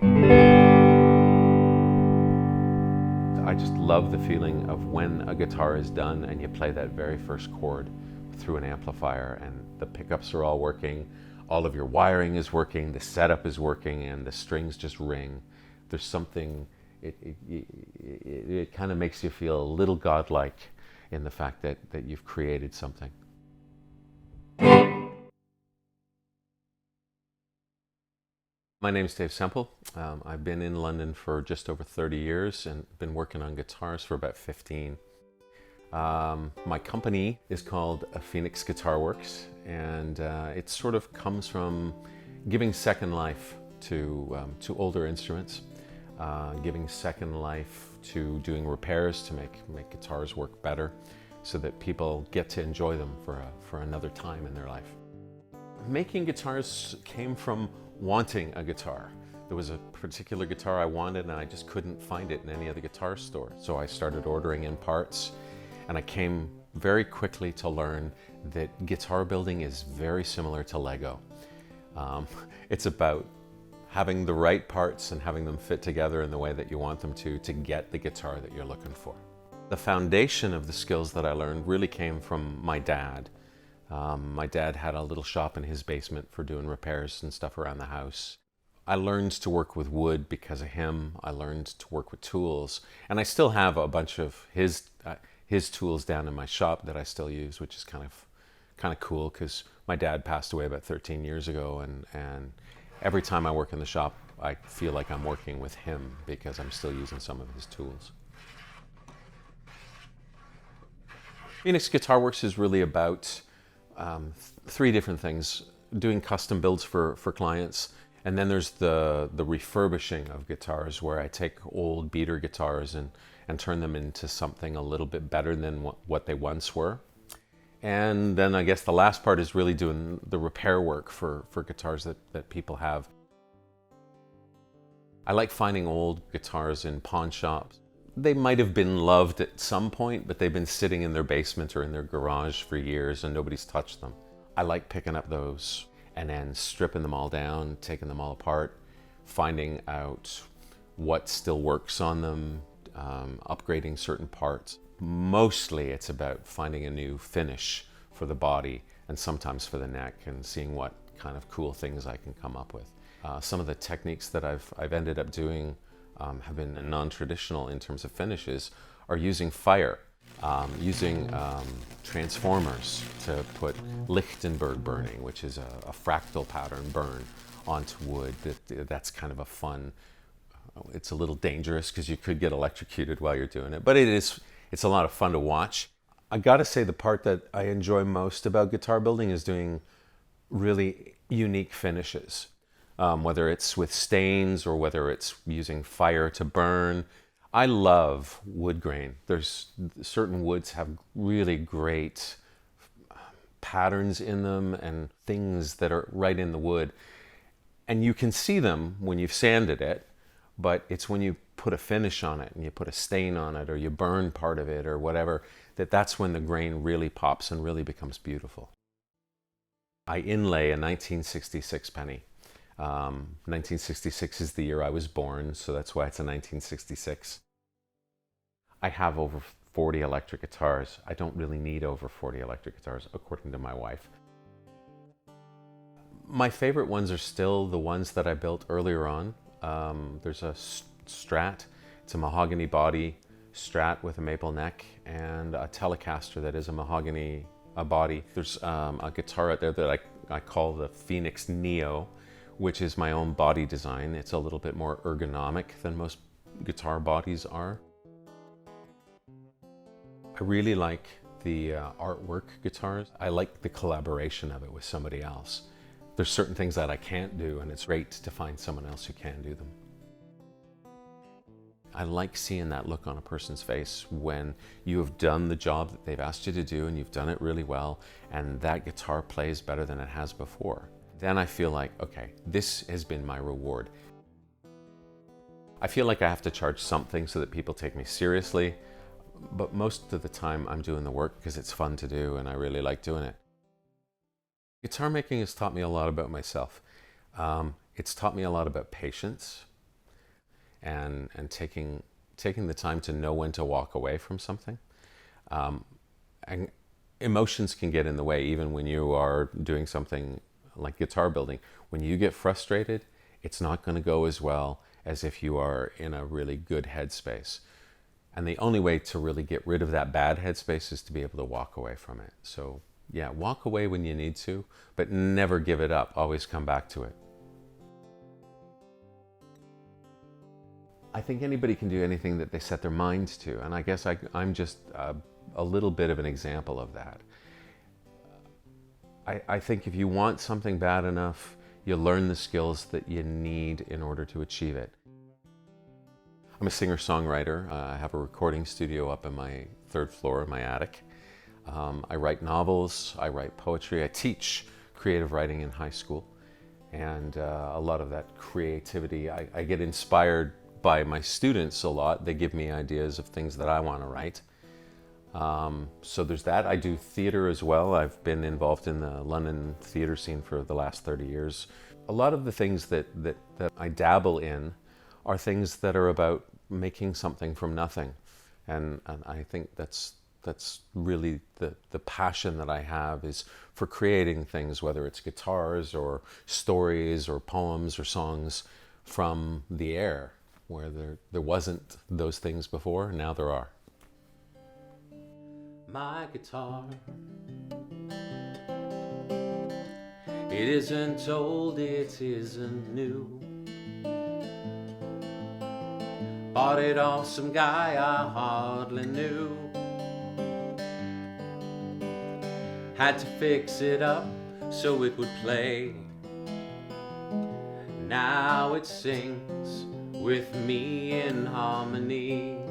I just love the feeling of when a guitar is done and you play that very first chord through an amplifier and the pickups are all working, all of your wiring is working, the setup is working, and the strings just ring. There's something, it kind of makes you feel a little godlike in the fact that you've created something. My name's Dave Semple. I've been in London for just over 30 years and been working on guitars for about 15. My company is called Phoenix Guitar Works, and it sort of comes from giving second life to older instruments, giving second life to doing repairs to make guitars work better, so that people get to enjoy them for another time in their life. Making guitars came from wanting a guitar. There was a particular guitar I wanted and I just couldn't find it in any other guitar store. So I started ordering in parts, and I came very quickly to learn that guitar building is very similar to Lego. It's about having the right parts and having them fit together in the way that you want them to get the guitar that you're looking for. The foundation of the skills that I learned really came from my dad. My dad had a little shop in his basement for doing repairs and stuff around the house. I learned to work with wood because of him. I learned to work with tools, and I still have a bunch of his tools down in my shop that I still use, which is kind of cool because my dad passed away about 13 years ago, and every time I work in the shop, I feel like I'm working with him because I'm still using some of his tools. Phoenix Guitar Works is really about three different things: doing custom builds for clients, and then there's the refurbishing of guitars, where I take old beater guitars and turn them into something a little bit better than what they once were. And then I guess the last part is really doing the repair work for guitars that people have. I like finding old guitars in pawn shops. They might have been loved at some point, but they've been sitting in their basement or in their garage for years and nobody's touched them. I like picking up those and then stripping them all down, taking them all apart, finding out what still works on them, upgrading certain parts. Mostly it's about finding a new finish for the body and sometimes for the neck, and seeing what kind of cool things I can come up with. Some of the techniques that I've ended up doing have been non-traditional in terms of finishes, are using fire, using transformers to put Lichtenberg burning, which is a fractal pattern burn onto wood. That's kind of a fun, it's a little dangerous because you could get electrocuted while you're doing it, but it's a lot of fun to watch. I gotta say, the part that I enjoy most about guitar building is doing really unique finishes. Whether it's with stains or whether it's using fire to burn. I love wood grain. There's certain woods have really great patterns in them and things that are right in the wood. And you can see them when you've sanded it, but it's when you put a finish on it and you put a stain on it or you burn part of it or whatever, that's when the grain really pops and really becomes beautiful. I inlay a 1966 penny. 1966 is the year I was born, so that's why it's a 1966. I have over 40 electric guitars. I don't really need over 40 electric guitars, according to my wife. My favorite ones are still the ones that I built earlier on. There's a Strat. It's a mahogany body Strat with a maple neck, and a Telecaster that is a mahogany body. There's a guitar out there that I call the Phoenix Neo, which is my own body design. It's a little bit more ergonomic than most guitar bodies are. I really like the artwork guitars. I like the collaboration of it with somebody else. There's certain things that I can't do, and it's great to find someone else who can do them. I like seeing that look on a person's face when you have done the job that they've asked you to do and you've done it really well, and that guitar plays better than it has before. Then I feel like, okay, this has been my reward. I feel like I have to charge something so that people take me seriously, but most of the time I'm doing the work because it's fun to do and I really like doing it. Guitar making has taught me a lot about myself. It's taught me a lot about patience. and taking the time to know when to walk away from something. And emotions can get in the way even when you are doing something like guitar building. When you get frustrated, it's not going to go as well as if you are in a really good headspace. And the only way to really get rid of that bad headspace is to be able to walk away from it. So yeah, walk away when you need to, but never give it up. Always come back to it. I think anybody can do anything that they set their minds to. And I guess I'm just a little bit of an example of that. I think if you want something bad enough, you learn the skills that you need in order to achieve it. I'm a singer-songwriter. I have a recording studio up in my third floor in my attic. I write novels, I write poetry, I teach creative writing in high school. And a lot of that creativity, I get inspired by my students a lot. They give me ideas of things that I want to write. So there's that. I do theater as well. I've been involved in the London theater scene for the last 30 years. A lot of the things that I dabble in are things that are about making something from nothing. And I think that's really the passion that I have, is for creating things, whether it's guitars or stories or poems or songs from the air, where there wasn't those things before, now there are. My guitar, it isn't old, it isn't new. Bought it off some guy I hardly knew. Had to fix it up so it would play. Now it sings with me in harmony.